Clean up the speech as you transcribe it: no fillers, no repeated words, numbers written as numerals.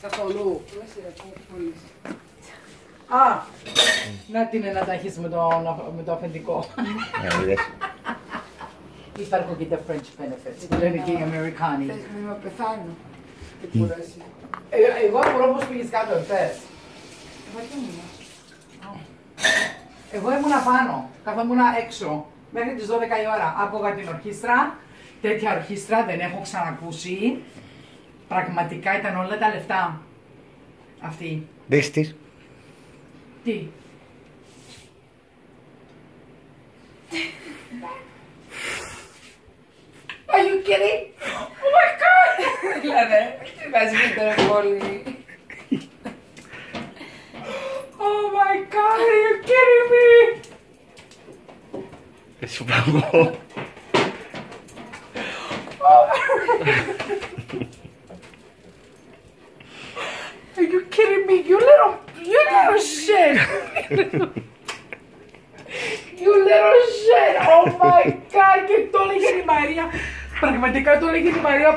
Καθόλου. Α, να την να τα έχεις με το αφεντικό. Υπάρχουν και τα French benefits, λένε και οι Αμερικάνοι. Θες να πεθάνω. Τι κουράσει. Εγώ μπορώ πώς πήγες κάτω, θες. Εγώ ήμουνα πάνω, καθόμουν έξω, μέχρι τις 12 η ώρα. Άκουγα την ορχήστρα, τέτοια ορχήστρα δεν έχω ξανακούσει. Πραγματικά ήταν όλα τα λεφτά. Αυτή. Δεις τις. Τι. Are you kidding? Oh my god! Δηλαδή, τι βάζει με πολύ. Oh my god, are you kidding me? Σου πράγω. Are you kidding me? You little shit! You little shit! Oh my god! Και το έλεγε η Μαρία. Πραγματικά το έλεγε η Μαρία.